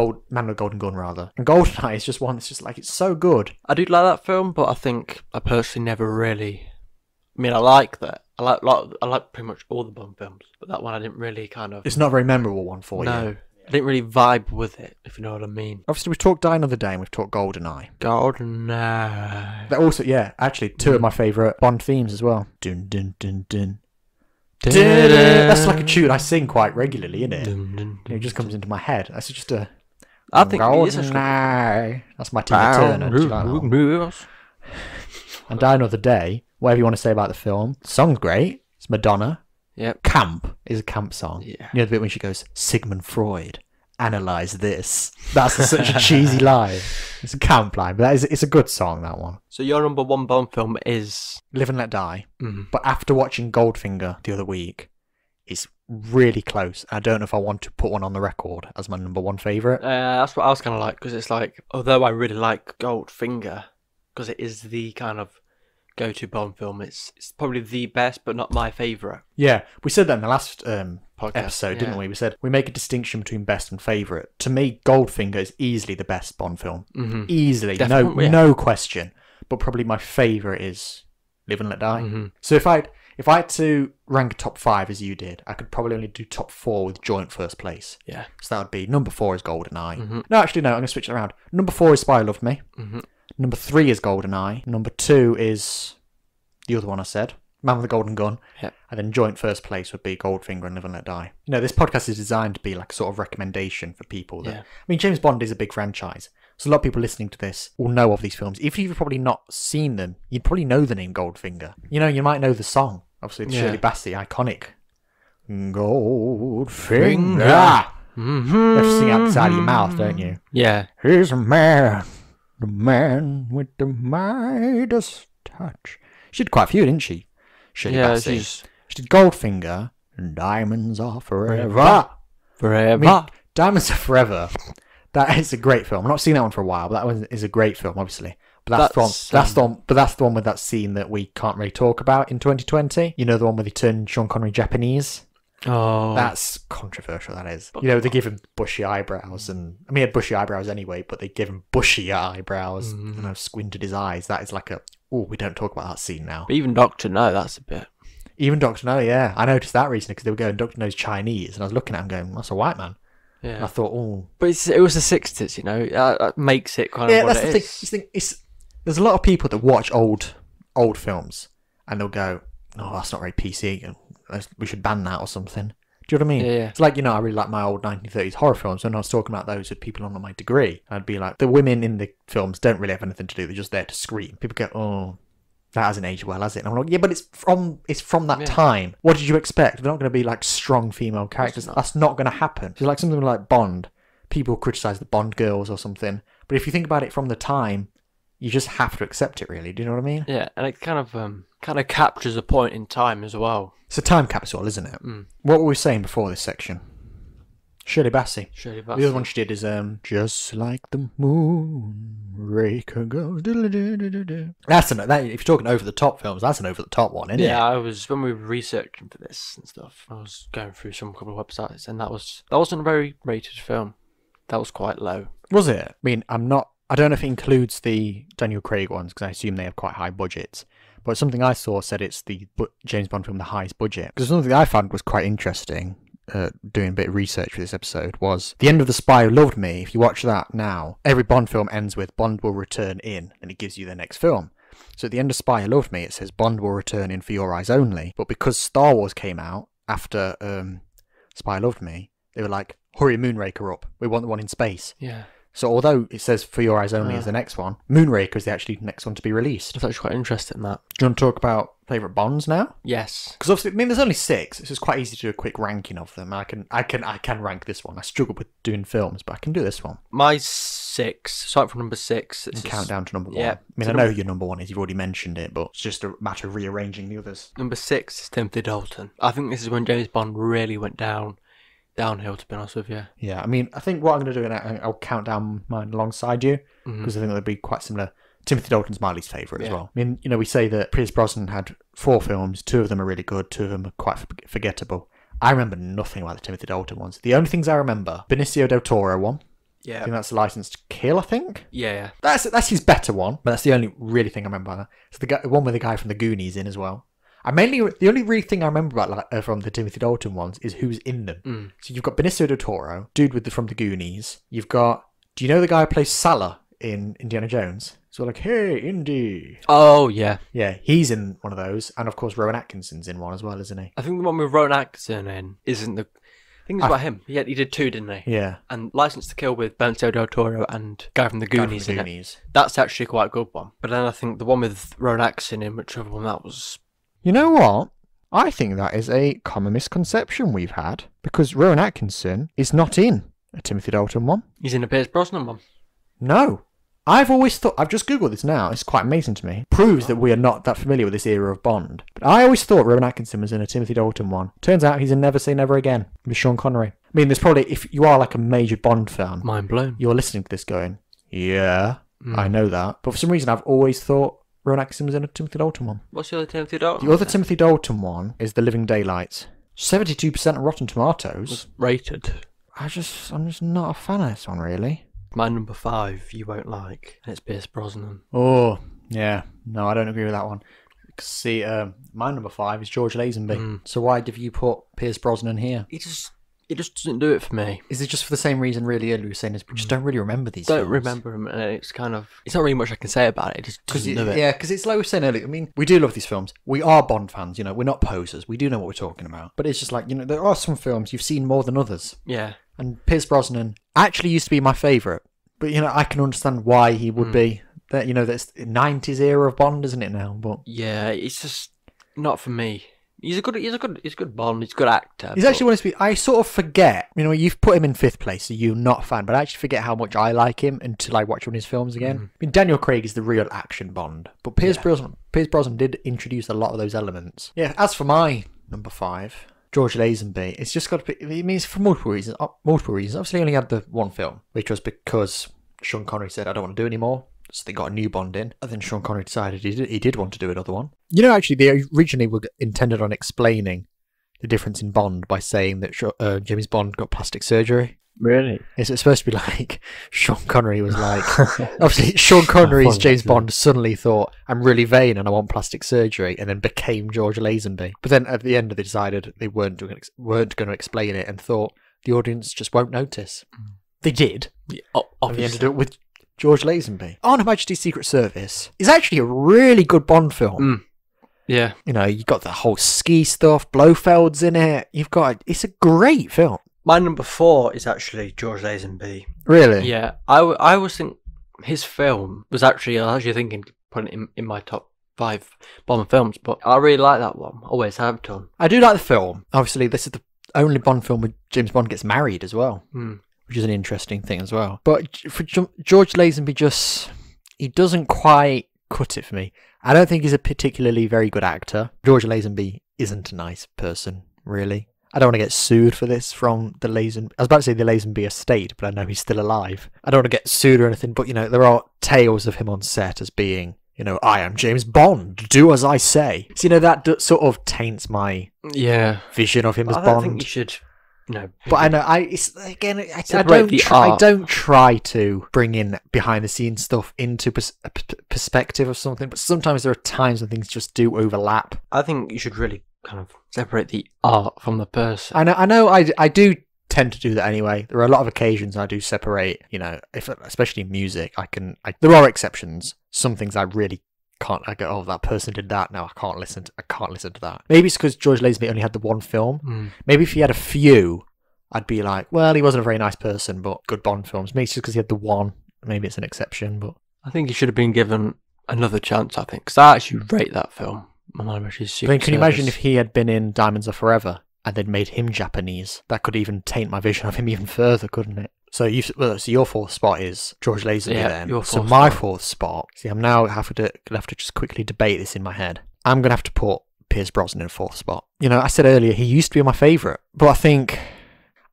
the Golden Gun rather. And GoldenEye is just one that's just like it's so good. I do like that film, but I think I personally never really. I mean, I like that. I like pretty much all the Bond films, but that one I didn't really kind of. It's not a very memorable one for you. No, I didn't really vibe with it, if you know what I mean. Obviously, we've talked Die Another Day and we've talked GoldenEye. GoldenEye. They're also, yeah, actually, 2 of my favourite Bond themes as well. Dun dun dun dun. That's like a tune I sing quite regularly, isn't it? It just comes into my head. That's just a. I think it is a GoldenEye. That's my Tina Turner. Do you like that one? And Die Another Day, whatever you want to say about the film, the song's great. It's Madonna. Yep. Camp is a camp song. Yeah. You know the bit when she goes, Sigmund Freud, analyze this. That's such a cheesy line. It's a camp line, but it's a good song, that one. So your number 1 Bond film is. Live and Let Die. Mm. But after watching Goldfinger the other week, it's really close. I don't know if I want to put one on the record as my number 1 favourite. That's what I was kind of like, because it's like, although I really like Goldfinger, because it is the kind of go-to Bond film, it's probably the best, but not my favourite. Yeah, we said that in the last Podcast, episode, didn't yeah. we? We said we make a distinction between best and favourite. To me, Goldfinger is easily the best Bond film. Mm-hmm. Easily. Definitely, yeah. No question. But probably my favourite is Live and Let Die. Mm-hmm. So if I had to rank top 5 as you did, I could probably only do top 4 with joint first place. Yeah. So that would be number 4 is GoldenEye. Mm-hmm. No, actually, no, I'm going to switch it around. Number 4 is Spy Who Loved Me. Mm-hmm. Number 3 is GoldenEye. Number 2 is the other one I said, Man with the Golden Gun. Yep. And then joint first place would be Goldfinger and Live and Let Die. This podcast is designed to be like a sort of recommendation for people. That, Yeah. I mean, James Bond is a big franchise. So a lot of people listening to this will know of these films. If you've probably not seen them, you'd probably know the name Goldfinger. You know, you might know the song. Obviously, it's Shirley Bassey, iconic. Goldfinger. Mm-hmm. You have to sing out the side of your mouth, don't you? Yeah. Here's a man, the man with the Midas touch. She did quite a few, didn't she? Shirley Bassey. She did Goldfinger and Diamonds Are Forever. Forever. I mean, Diamonds Are Forever. That is a great film. I've not seen that one for a while, but that one is a great film, obviously. But that's the one with that scene that we can't really talk about in 2020. You know, the one where they turn Sean Connery Japanese. Oh, that's controversial. That is. You know, they give him bushy eyebrows, and I mean, he had bushy eyebrows anyway, but they give him bushy eyebrows and I've squinted his eyes. That is like we don't talk about that scene now. But even Doctor No, that's a bit. Even Doctor No, yeah, I noticed that recently because they were going Doctor No's Chinese, and I was looking at him going, "That's a white man." Yeah, and I thought, oh, but it was the '60s, you know. That makes it kind of what it is. There's a lot of people that watch old films, and they'll go, "Oh, that's not very PC. We should ban that or something." Do you know what I mean? Yeah. It's like, you know, I really like my old 1930s horror films. When I was talking about those with people on my degree, I'd be like, the women in the films don't really have anything to do. They're just there to scream. People go, "Oh, that hasn't aged well, has it?" And I'm like, yeah, but it's from that time. What did you expect? They're not going to be like strong female characters. That's not going to happen. It's like something like Bond. People criticize the Bond girls or something. But if you think about it from the time, you just have to accept it, really. Do you know what I mean? Yeah, and it kind of captures a point in time as well. It's a time capsule, isn't it? What were we saying before this section? Shirley Bassey. The other one she did is Just Like the Moonraker Goes. If you're talking over the top films, that's an over the top one, isn't it? Yeah, when we were researching for this and stuff, I was going through some couple of websites, and that wasn't a very rated film. That was quite low. Was it? I mean, I don't know if it includes the Daniel Craig ones, because I assume they have quite high budgets. But something I saw said it's the James Bond film with the highest budget. Because something I found was quite interesting, doing a bit of research for this episode, was The End of the Spy Who Loved Me. If you watch that now, every Bond film ends with Bond will return in, and it gives you the next film. So at the end of Spy Who Loved Me, it says Bond will return in for your eyes only. But because Star Wars came out after Spy Who Loved Me, they were like, hurry Moonraker up. We want the one in space. Yeah. So although it says For Your Eyes Only is the next one, Moonraker is the actually next one to be released. I was actually quite interested in that. Do you want to talk about favourite Bonds now? Yes. Because obviously, I mean, there's only 6. It's just quite easy to do a quick ranking of them. I can rank this one. I struggle with doing films, but I can do this one. My 6, start from number 6. And count down to number 1. Yeah. I mean, I know who your number 1 is. You've already mentioned it, but it's just a matter of rearranging the others. Number 6 is Timothy Dalton. I think this is when James Bond really went downhill, to be honest with you. Yeah, I mean, I think what I'm going to do, and I'll count down mine alongside you, because I think they'll be quite similar. Timothy Dalton's my least favourite as well. I mean, you know, we say that Pierce Brosnan had 4 films, 2 of them are really good, 2 of them are quite forgettable. I remember nothing about the Timothy Dalton ones. The only things I remember, Benicio del Toro one. Yeah. I think that's License to Kill, I think. Yeah. That's his better one, but that's the only really thing I remember about that. It's the one with the guy from the Goonies in as well. The only really thing I remember about from the Timothy Dalton ones is who's in them. So you've got Benicio del Toro, dude from the Goonies. You've got, do you know the guy who plays Salah in Indiana Jones? So like, hey, Indy. Oh, yeah. Yeah, he's in one of those. And of course, Rowan Atkinson's in one as well, isn't he? I think the one with Rowan Atkinson in isn't the... I think it's about him. Yeah, he did 2, didn't he? Yeah. And License to Kill with Benicio del Toro and guy from the Goonies in it. That's actually quite a good one. But then I think the one with Rowan Atkinson in, whichever one that was... You know what? I think that is a common misconception we've had, because Rowan Atkinson is not in a Timothy Dalton one. He's in a Pierce Brosnan one. No. I've always thought, I've just googled this now, it's quite amazing to me. Proves that we are not that familiar with this era of Bond. But I always thought Rowan Atkinson was in a Timothy Dalton one. Turns out he's in Never Say Never Again with Sean Connery. I mean, there's probably, if you are like a major Bond fan, mind blown, you're listening to this going, yeah, I know that. But for some reason, I've always thought Rowan Atkinson was in a Timothy Dalton one. What's the other Timothy Dalton? The other Timothy Dalton one is The Living Daylights. 72% on Rotten Tomatoes. Rated. I'm just not a fan of this one, really. My number 5 you won't like, and it's Pierce Brosnan. Oh, yeah. No, I don't agree with that one. See, my number 5 is George Lazenby. So why have you put Pierce Brosnan here? It just doesn't do it for me. Is it just for the same reason really earlier we were saying is we just don't really remember these films? Don't remember them, and it's not really much I can say about it. It just doesn't do it. Yeah, because it's like we were saying earlier, I mean, we do love these films. We are Bond fans, you know, we're not posers. We do know what we're talking about. But it's just like, you know, there are some films you've seen more than others. Yeah. And Pierce Brosnan actually used to be my favourite But, I can understand why he would be. That that's 90s era of Bond, isn't it now? But yeah, it's just not for me. He's a good Bond. He's a good actor. He's actually one of those people, I sort of forget. You've put him in 5th place, so you're not a fan. But I actually forget how much I like him until I watch one of his films again. Daniel Craig is the real action Bond, but Pierce Brosnan did introduce a lot of those elements. Yeah. As for my number 5, George Lazenby, it's just got to be. It means for multiple reasons. Obviously, he only had the one film, which was because Sean Connery said, "I don't want to do any more." So they got a new Bond in, and then Sean Connery decided he did want to do another one. Actually, they originally were intended on explaining the difference in Bond by saying that James Bond got plastic surgery. Really? It's supposed to be like Sean Connery was like... obviously, Sean Connery's James Bond suddenly thought, I'm really vain and I want plastic surgery, and then became George Lazenby. But then at the end, they decided they weren't going to explain it and thought the audience just won't notice. They did. Yeah, and obviously. they ended up with George Lazenby. On Her Majesty's Secret Service is actually a really good Bond film. Yeah. You got the whole ski stuff, Blofeld's in it. It's a great film. My number 4 is actually George Lazenby. Really? Yeah. I was think his film was actually, I was actually thinking putting it in my top 5 Bond films, but I really like that one. Always have done. I do like the film. Obviously, this is the only Bond film where James Bond gets married as well. Which is an interesting thing as well. But for George Lazenby, he doesn't quite cut it for me. I don't think he's a particularly very good actor. George Lazenby isn't a nice person, really. I don't want to get sued for this from the Lazenby... I was about to say the Lazenby estate, but I know he's still alive. I don't want to get sued or anything, but, there are tales of him on set as being, I am James Bond, do as I say. So, that sort of taints my vision of him as Bond. I don't think you should... No, but I know I don't try to bring in behind the scenes stuff into a perspective of something, but sometimes there are times when things just do overlap. I think you should really kind of separate the art from the person. I know I do tend to do that anyway. There are a lot of occasions I do separate, especially in music. There are exceptions. Some things I really can't. I go, oh, that person did that. No, I can't listen to that. Maybe it's because George Lazenby only had the one film. Maybe if he had a few, I'd be like, well, he wasn't a very nice person, but good Bond films. Maybe it's just because he had the one. Maybe it's an exception, but I think he should have been given another chance. I think because I actually rate that film. Can you imagine if he had been in Diamonds Are Forever and they'd made him Japanese? That could even taint my vision of him even further, couldn't it? So your 4th spot is George Lazenby then. So my 4th spot. See, I'm now gonna have to just quickly debate this in my head. I'm gonna have to put Pierce Brosnan in 4th spot. I said earlier he used to be my favourite, but I think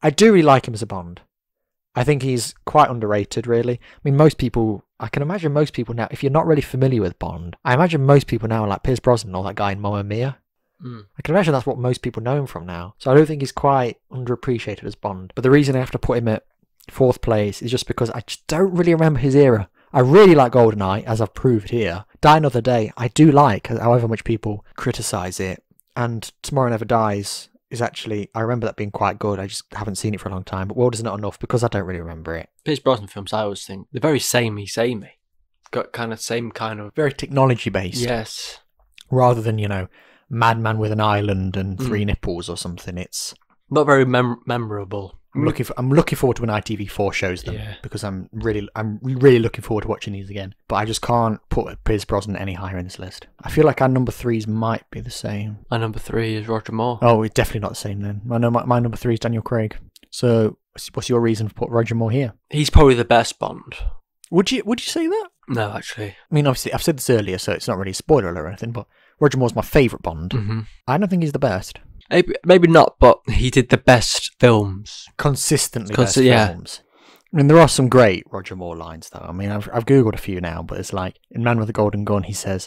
I do really like him as a Bond. I think he's quite underrated, really. I can imagine most people now, if you're not really familiar with Bond, I imagine most people now are like Pierce Brosnan or that guy in Mamma Mia. I can imagine that's what most people know him from now. So I don't think he's quite underappreciated as Bond. But the reason I have to put him at 4th place is just because I just don't really remember his era. I really like GoldenEye, as I've proved here. Die Another Day, I do like, however much people criticise it. And Tomorrow Never Dies is actually, I remember that being quite good. I just haven't seen it for a long time. But World Is Not Enough, because I don't really remember it. Pierce Brosnan films, I always think, they're very samey. Got same kind of... Very technology-based. Yes. Rather than, Madman with an Island and 3 Nipples or something. It's... not very memorable. I'm looking forward to when ITV4 shows them because I'm really looking forward to watching these again. But I just can't put Pierce Brosnan any higher in this list. I feel like our number 3s might be the same. My number 3 is Roger Moore. Oh, it's definitely not the same then. My number 3 is Daniel Craig. So what's your reason for putting Roger Moore here? He's probably the best Bond. Would you say that? No, actually. I mean, obviously, I've said this earlier, so it's not really a spoiler alert or anything. But Roger Moore's my favourite Bond. I don't think he's the best. Maybe not, but he did the best films. Consistently best films. I mean, there are some great Roger Moore lines, though. I mean, I've Googled a few now, but it's like, in Man with the Golden Gun, he says,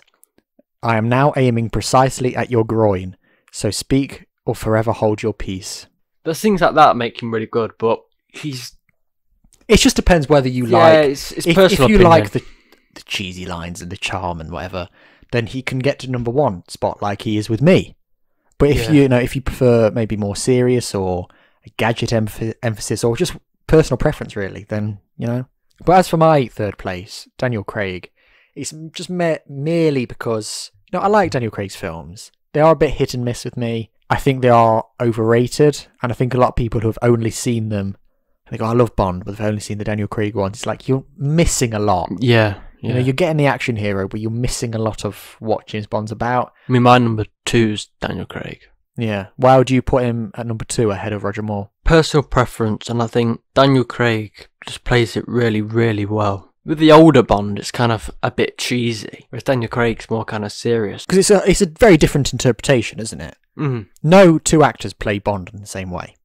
I am now aiming precisely at your groin, so speak or forever hold your peace. There's things like that make him really good, but he's... It just depends whether you like... it's personal If you opinion. like the cheesy lines and the charm and whatever, then he can get to number 1 spot like he is with me. But if if you prefer maybe more serious or a gadget emphasis or just personal preference, really, then But as for my 3rd place, Daniel Craig, it's just merely because I like Daniel Craig's films. They are a bit hit and miss with me. I think they are overrated, and I think a lot of people who have only seen them they go, I love Bond, but they've only seen the Daniel Craig ones. It's like, you're missing a lot. Yeah. You know, you're getting the action hero, but you're missing a lot of what James Bond's about. I mean, my number 2 is Daniel Craig. Yeah. Why would you put him at number 2 ahead of Roger Moore? Personal preference, and I think Daniel Craig just plays it really, really well. With the older Bond, it's kind of a bit cheesy, whereas Daniel Craig's more kind of serious. Because it's a very different interpretation, isn't it? Mm. No two actors play Bond in the same way.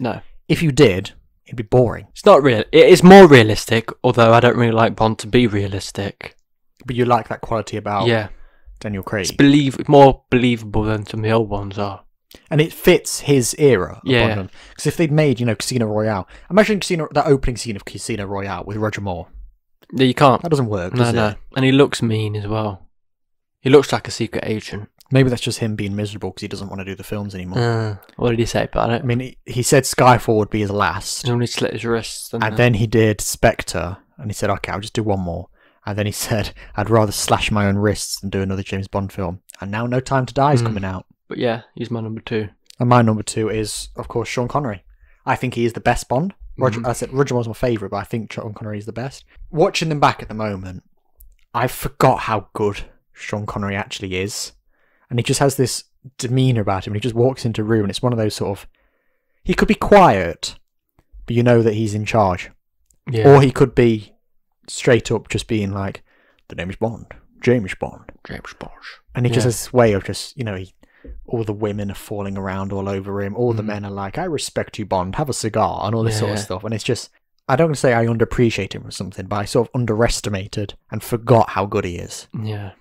No. If you did, it'd be boring. It's not real. It is more realistic, although I don't really like Bond to be realistic. But you like that quality about Daniel Craig. It's more believable than some of the old ones are. And it fits his era. Yeah. Because if they'd made, Casino Royale, imagine that opening scene of Casino Royale with Roger Moore. Yeah, you can't. That doesn't work, does it? No. And he looks mean as well. He looks like a secret agent. Maybe that's just him being miserable because he doesn't want to do the films anymore. What did he say about it? I mean, he said Skyfall would be his last. He only slit his wrists. And then he did Spectre, and he said, okay, I'll just do one more. And then he said, I'd rather slash my own wrists than do another James Bond film. And now No Time to Die is coming out. But yeah, he's my number 2. And my number 2 is, of course, Sean Connery. I think he is the best Bond. I said Roger Moore's my favourite, but I think Sean Connery is the best. Watching them back at the moment, I forgot how good Sean Connery actually is. And he just has this demeanour about him. And he just walks into a room, and it's one of those sort of... He could be quiet, but you know that he's in charge. Yeah. Or he could be straight up just being like, the name is Bond. James Bond. James Bond. And he just has this way of just, all the women are falling around all over him. All the men are like, I respect you, Bond. Have a cigar and all this sort of stuff. And it's just, I don't want to say I underappreciate him or something, but I sort of underestimated and forgot how good he is. Yeah.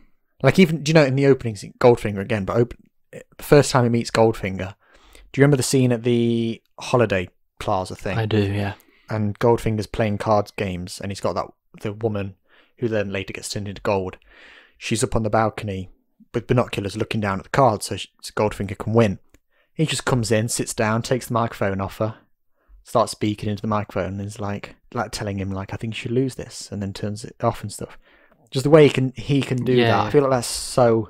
Like even, in the opening scene, Goldfinger again, but the first time he meets Goldfinger, do you remember the scene at the holiday plaza thing? I do, yeah. And Goldfinger's playing cards games, and he's got the woman who then later gets turned into gold. She's up on the balcony with binoculars looking down at the cards so Goldfinger can win. He just comes in, sits down, takes the microphone off her, starts speaking into the microphone, and is like telling him, I think you should lose this, and then turns it off and stuff. Just the way he can do that. I feel like that's so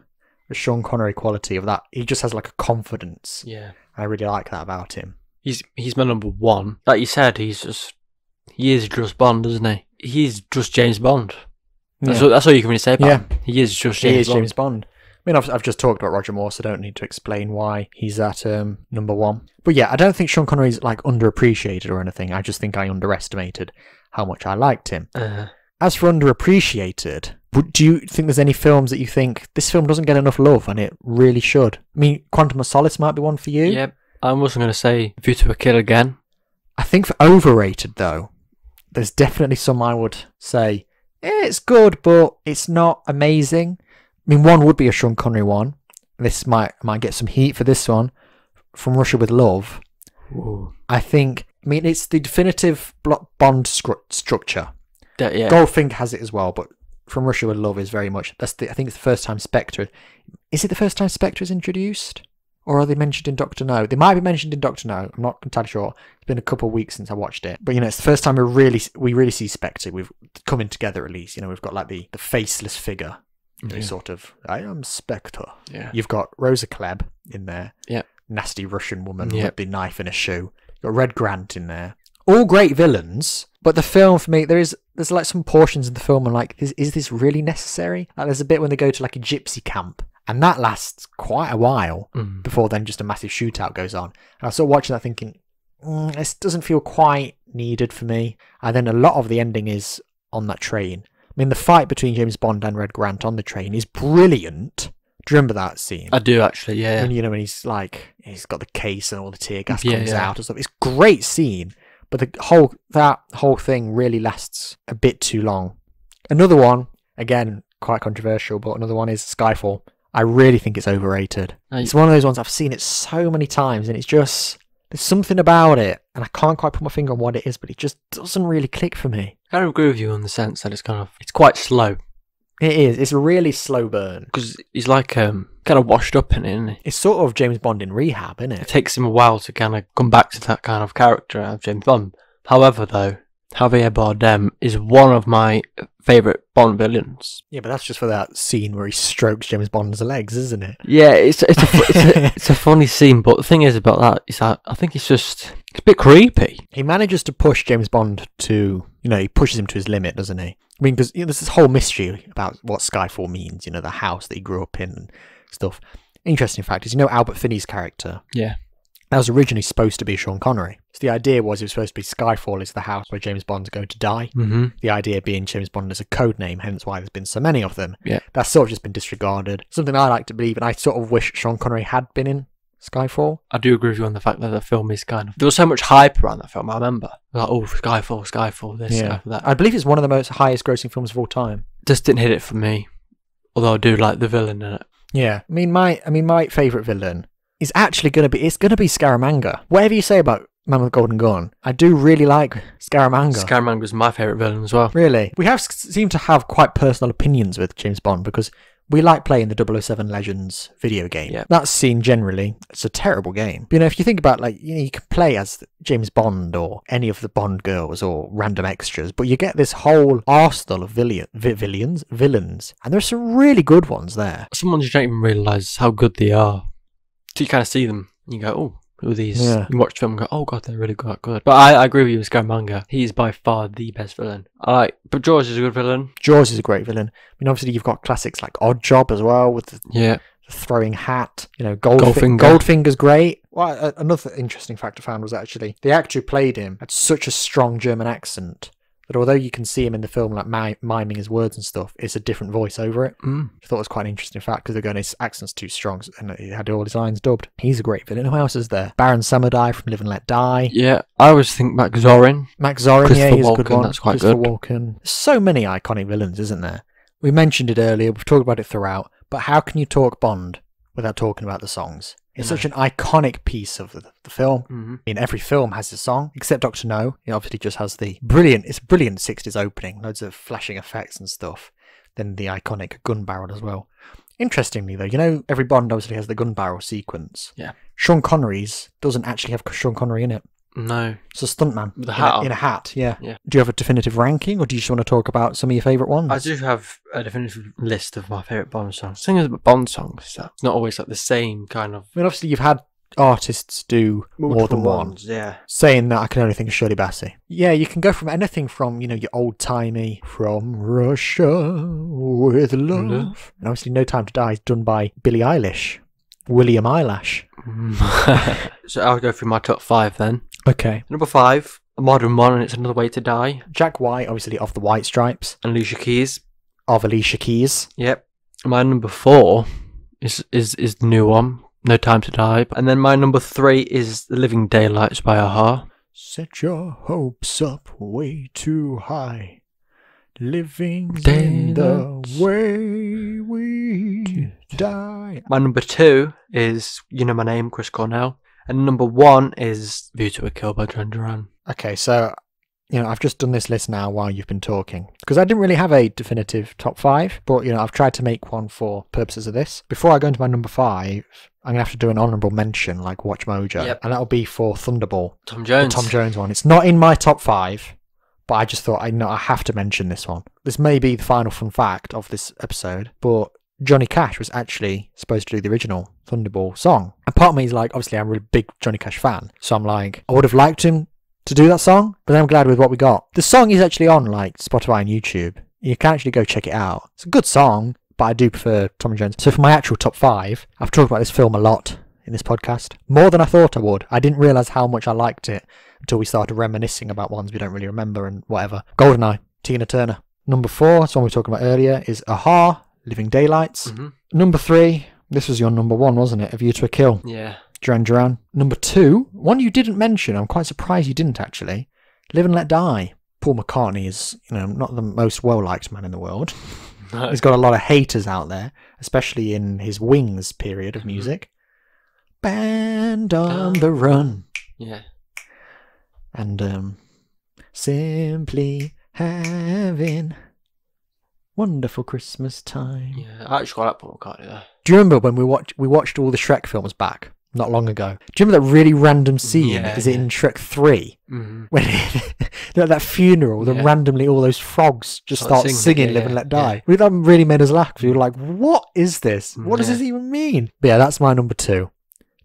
a Sean Connery quality of that. He just has a confidence. Yeah. I really like that about him. He's my number 1. Like you said, he is just Bond, isn't he? He's just James Bond. That's all you can really say about him. He is just James Bond. James Bond. I mean, I've just talked about Roger Moore, so I don't need to explain why he's at number 1. But yeah, I don't think Sean Connery's underappreciated or anything. I just think I underestimated how much I liked him. As for underappreciated, do you think there's any films that you think this film doesn't get enough love and it really should? I mean, Quantum of Solace might be one for you. Yep. I'm also going to say View to a Kill Again. I think for overrated, though, there's definitely some I would say, it's good, but it's not amazing. I mean, one would be a Sean Connery one. This might get some heat for this one. From Russia with Love. Ooh. I mean, it's the definitive Bond structure. Yeah. Goldfinger has it as well, but From Russia with Love is very much... I think it's the first time Spectre... Is it the first time Spectre is introduced? Or are they mentioned in Doctor No? They might be mentioned in Doctor No. I'm not entirely sure. It's been a couple of weeks since I watched it. But, it's the first time we really see Spectre. We've coming together, at least. We've got, the faceless figure. Sort of, I am Spectre. Yeah. You've got Rosa Klebb in there. Yeah. Nasty Russian woman with the knife in a shoe. You've got Red Grant in there. All great villains. But the film, for me, there's some portions of the film I'm like, is this really necessary? There's a bit when they go to a gypsy camp. And that lasts quite a while before then just a massive shootout goes on. And I was sort of watching that thinking, this doesn't feel quite needed for me. And then a lot of the ending is on that train. I mean, the fight between James Bond and Red Grant on the train is brilliant. Do you remember that scene? I do, actually, yeah. When, when he's got the case and all the tear gas comes out and stuff. It's a great scene. But that whole thing really lasts a bit too long. Another one, again, quite controversial, but another one is Skyfall. I really think it's overrated. It's one of those ones I've seen it so many times, and it's just there's something about it, and I can't quite put my finger on what it is, but it just doesn't really click for me. I don't agree with you in the sense that it's quite slow. It is. It's a really slow burn because he's kind of washed up in it, isn't he? It's sort of James Bond in rehab, isn't it? It takes him a while to kind of come back to that kind of character of James Bond. However, though, Javier Bardem is one of my favourite Bond villains. Yeah, but that's just for that scene where he strokes James Bond's legs, isn't it? Yeah, it's a funny scene, but the thing is about that is that I think it's a bit creepy. He manages to push James Bond to, he pushes him to his limit, doesn't he? I mean, because there's this whole mystery about what Skyfall means, the house that he grew up in and stuff. Interesting fact is, Albert Finney's character? Yeah. That was originally supposed to be Sean Connery. So the idea was it was supposed to be Skyfall is the house where James Bond's going to die. Mm-hmm. The idea being James Bond is a code name, hence why there's been so many of them. Yeah. That's sort of just been disregarded. Something I like to believe, and I sort of wish Sean Connery had been in Skyfall. I do agree with you on the fact that the film is kind of... There was so much hype around that film, I remember. Like, oh, Skyfall, this, Skyfall, that. I believe it's one of the most highest grossing films of all time. Just didn't hit it for me. Although I do like the villain in it. Yeah. I mean, my favourite villain is actually going to be Scaramanga. Whatever you say about Man with the Golden Gun, I do really like Scaramanga. Scaramanga's my favourite villain as well. Really? We seem to have quite personal opinions with James Bond because we like playing the 007 Legends video game. Yeah. That scene generally, it's a terrible game. But, if you think about you can play as James Bond or any of the Bond girls or random extras, but you get this whole arsenal of villains, and there's some really good ones there. Sometimes you don't even realise how good they are. So you kind of see them and you go, oh, who are these? Yeah. You watch the film and go, oh god, they're really good. But I agree with you with Scaramanga. He is by far the best villain. But Jaws is a good villain. Jaws is a great villain. I mean, obviously you've got classics like Oddjob as well with the throwing hat. Goldfinger's great. Well, another interesting fact I found was actually the actor who played him had such a strong German accent that although you can see him in the film like miming his words and stuff, it's a different voice over it. I thought it was quite an interesting fact because they're going, his accent's too strong and he had all his lines dubbed. He's a great villain. Who else is there? Baron Samedi from Live and Let Die. Yeah, I always think Max Zorin. Yeah, he's a good one. That's quite Christopher good. Walken. There's so many iconic villains, isn't there? We mentioned it earlier, we've talked about it throughout, but how can you talk Bond without talking about the songs? It's such an iconic piece of the film. Mm-hmm. I mean, every film has a song, except Dr. No. He obviously just has the brilliant 60s opening, loads of flashing effects and stuff. Then the iconic gun barrel as well. Interestingly, though, every Bond obviously has the gun barrel sequence. Yeah. Sean Connery's doesn't actually have Sean Connery in it. No. It's a stuntman. With a hat on. In a hat, yeah. Yeah. Do you have a definitive ranking, or do you just want to talk about some of your favourite ones? I do have a definitive list of my favourite Bond songs. The thing is about Bond songs is that it's not always like the same kind of... I mean, obviously you've had artists do more than one. Yeah. Saying that, I can only think of Shirley Bassey. Yeah, you can go from anything from, your old-timey From Russia with Love. And obviously No Time to Die is done by Billie Eilish. William Eyelash. So I'll go through my top 5 then. Okay. Number 5, A Modern One and It's Another Way to Die. Jack White, obviously of the White Stripes. And Alicia Keys. Of Alicia Keys. Yep. My number 4 is the new one, No Time to Die. And then my number 3 is The Living Daylights by a-ha. Set your hopes up way too high. Living in the way we die. My number 2 is You Know My Name, Chris Cornell. And number 1 is View to a Kill by Duran Duran. Okay, so, I've just done this list now while you've been talking. Because I didn't really have a definitive top 5, but, I've tried to make one for purposes of this. Before I go into my number 5, I'm going to have to do an honourable mention, like Watch Mojo. Yep. And that'll be for Thunderball. Tom Jones. The Tom Jones one. It's not in my top 5, but I just thought, I have to mention this one. This may be the final fun fact of this episode, but Johnny Cash was actually supposed to do the original Thunderball song. And part of me is like, obviously I'm a really big Johnny Cash fan, so I'm like, I would have liked him to do that song, but then I'm glad with what we got. The song is actually on like Spotify and YouTube. You can actually go check it out. It's a good song, but I do prefer Tom Jones. So for my actual top 5, I've talked about this film a lot in this podcast. More than I thought I would. I didn't realise how much I liked it until we started reminiscing about ones we don't really remember and whatever. GoldenEye, Tina Turner. Number 4, it's one we were talking about earlier, is a-ha, Living Daylights. Mm-hmm. Number 3, this was your number 1, wasn't it? A View to a Kill. Yeah. Duran Duran. Number 2, one you didn't mention, I'm quite surprised you didn't actually. Live and Let Die. Paul McCartney is, not the most well-liked man in the world. No. He's got a lot of haters out there, especially in his Wings period of music. Band on the Run. Yeah. And Simply Having Wonderful Christmas Time. Yeah, I actually quite like Paul McCartney there. Do you remember when we watched all the Shrek films back? not long ago. Do you remember that really random scene? Yeah, Is it in Shrek 3? Mm-hmm. When at that funeral, then randomly all those frogs just start singing Live and Let Die. That really made us laugh. We were like, what is this? What does this even mean? But yeah, that's my number 2.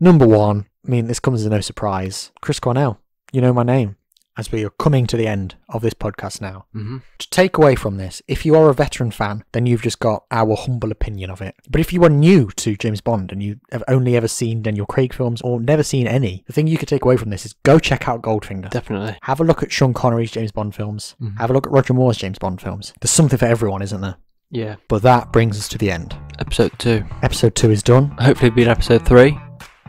Number 1, I mean, this comes as no surprise. Chris Cornell, you know my name. As we are coming to the end of this podcast now. Mm-hmm. To take away from this, if you are a veteran fan, then you've just got our humble opinion of it. But if you are new to James Bond and you have only ever seen Daniel Craig films or never seen any, the thing you could take away from this is go check out Goldfinger. Definitely. Have a look at Sean Connery's James Bond films. Mm-hmm. Have a look at Roger Moore's James Bond films. There's something for everyone, isn't there? Yeah. But that brings us to the end. Episode 2. Episode 2 is done. Hopefully it'll be episode 3.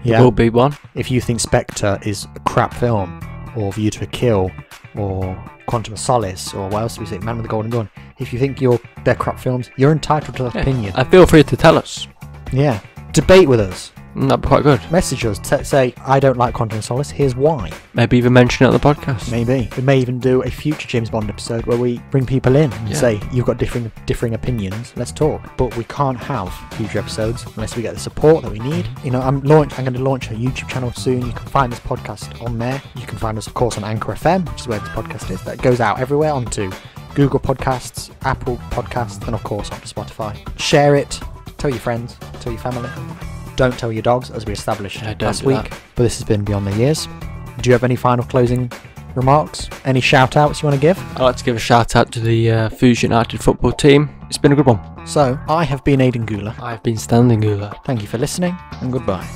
Yeah. It will be one. If you think Spectre is a crap film, or View to a Kill, or Quantum of Solace, or what else do we say, Man with the Golden Gun, if you think they're crap films, you're entitled to that opinion. And feel free to tell us. Yeah. Debate with us. That'd be quite good. Message us. Say, I don't like Quantum of Solace, here's why. Maybe even mention it on the podcast. Maybe. We may even do a future James Bond episode where we bring people in and say, you've got differing opinions, let's talk. But we can't have future episodes unless we get the support that we need. You know, I'm going to launch a YouTube channel soon. You can find this podcast on there. You can find us, of course, on Anchor FM, which is where this podcast is. That goes out everywhere onto Google Podcasts, Apple Podcasts, and of course onto Spotify. Share it. Tell your friends. Tell your family. Don't tell your dogs, as we established last week. But this has been Beyond the Years. Do you have any final closing remarks? Any shout-outs you want to give? I'd like to give a shout-out to the Fuse United football team. It's been a good one. So, I have been Aidan Gula. I've been Stanley Gula. Thank you for listening, and goodbye.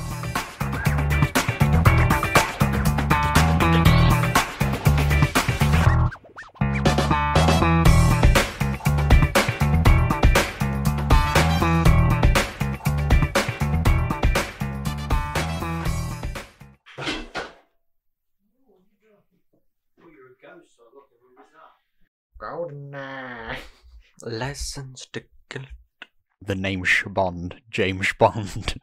GoldenEye. Lessons to kill. The name's Bond. James Bond.